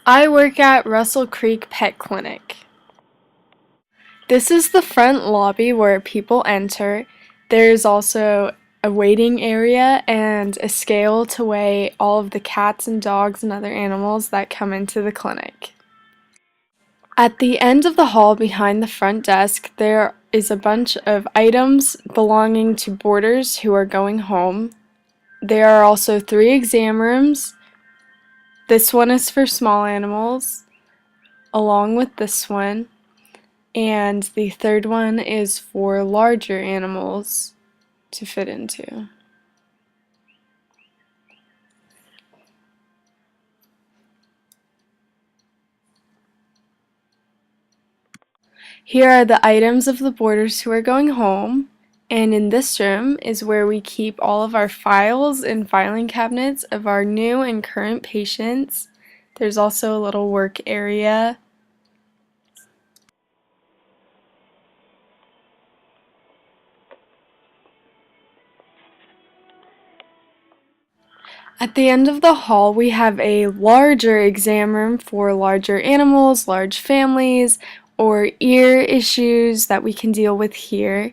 I work at Russell Creek Pet Clinic. This is the front lobby where people enter. There's also a waiting area and a scale to weigh all of the cats and dogs and other animals that come into the clinic. At the end of the hall behind the front desk, there is a bunch of items belonging to boarders who are going home. There are also 3 exam rooms. This one is for small animals, along with this one, and the third one is for larger animals to fit into. Here are the items of the boarders who are going home, and in this room is where we keep all of our files and filing cabinets of our new and current patients. There's also a little work area. At the end of the hall, we have a larger exam room for larger animals, large families, or ear issues that we can deal with here.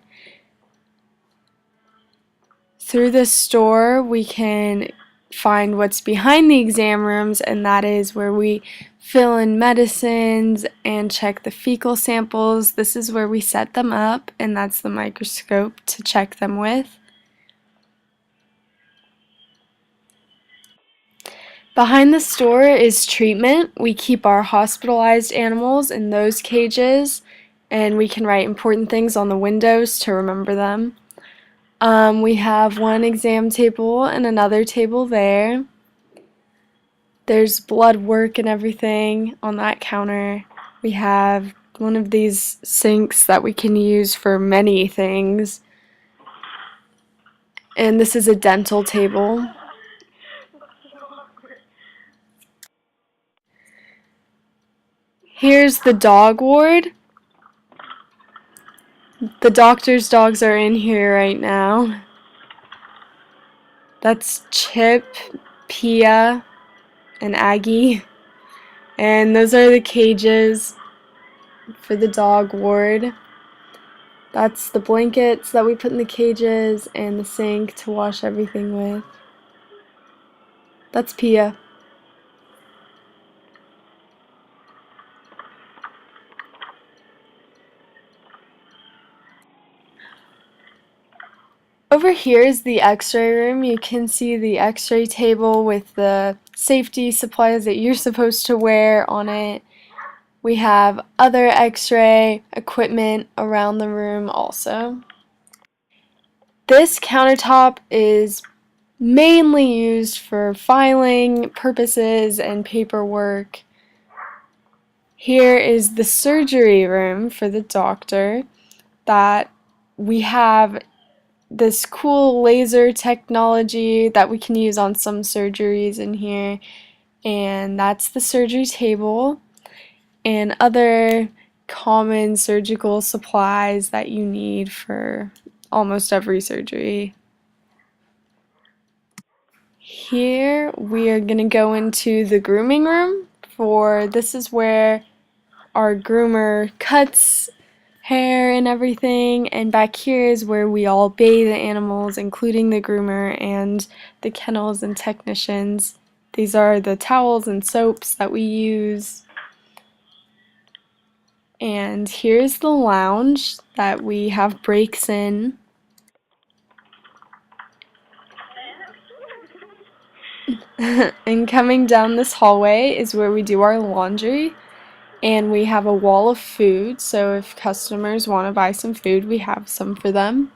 Through this door, we can find what's behind the exam rooms, and that is where we fill in medicines and check the fecal samples. This is where we set them up, and that's the microscope to check them with. Behind this door is treatment. We keep our hospitalized animals in those cages, and we can write important things on the windows to remember them. We have one exam table and another table there. There's blood work and everything on that counter. We have one of these sinks that we can use for many things. And this is a dental table. Here's the dog ward. The doctor's dogs are in here right now. That's Chip, Pia, and Aggie. And those are the cages for the dog ward. That's the blankets that we put in the cages and the sink to wash everything with. That's Pia. Over here is the x-ray room. You can see the x-ray table with the safety supplies that you're supposed to wear on it. We have other x-ray equipment around the room also. This countertop is mainly used for filing purposes and paperwork. Here is the surgery room for the doctor that we have this cool laser technology that we can use on some surgeries in here, and that's the surgery table and other common surgical supplies that you need for almost every surgery. Here we are going to go into the grooming room. This is where our groomer cuts hair and everything, and back here is where we all bathe the animals, including the groomer and the kennels and technicians. These are the towels and soaps that we use. And here's the lounge that we have breaks in. And coming down this hallway is where we do our laundry. And we have a wall of food, so if customers want to buy some food, we have some for them.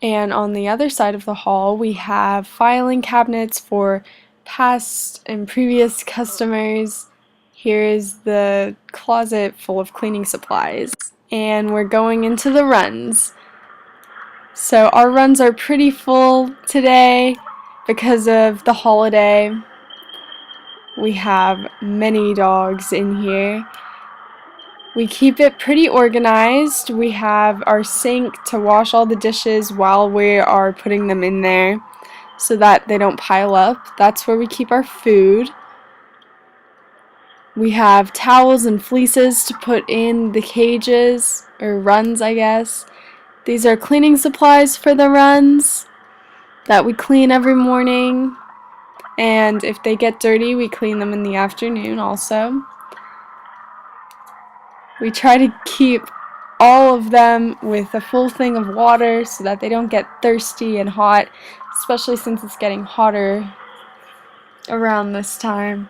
And on the other side of the hall, we have filing cabinets for past and previous customers. Here is the closet full of cleaning supplies. And we're going into the runs. So our runs are pretty full today because of the holiday. We have many dogs in here. We keep it pretty organized. We have our sink to wash all the dishes while we are putting them in there so that they don't pile up. That's where we keep our food. We have towels and fleeces to put in the cages, or runs, I guess. These are cleaning supplies for the runs that we clean every morning. And if they get dirty, we clean them in the afternoon also. We try to keep all of them with a full thing of water so that they don't get thirsty and hot, especially since it's getting hotter around this time.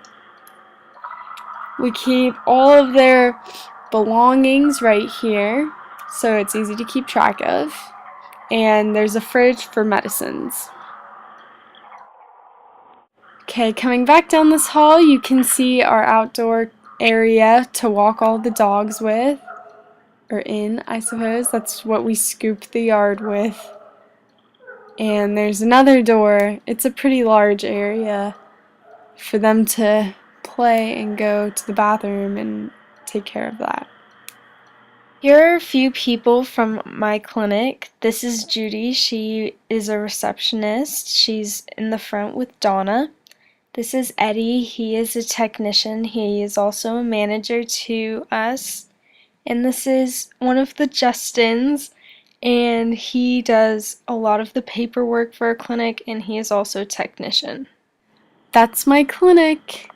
We keep all of their belongings right here, so it's easy to keep track of. And there's a fridge for medicines. Okay, coming back down this hall, you can see our outdoor area to walk all the dogs with, or in, I suppose. That's what we scoop the yard with. And there's another door. It's a pretty large area for them to play and go to the bathroom and take care of that. Here are a few people from my clinic. This is Judy. She is a receptionist. She's in the front with Donna. This is Eddie. He is a technician. He is also a manager to us. And this is one of the Justins, and he does a lot of the paperwork for our clinic, and he is also a technician. That's my clinic.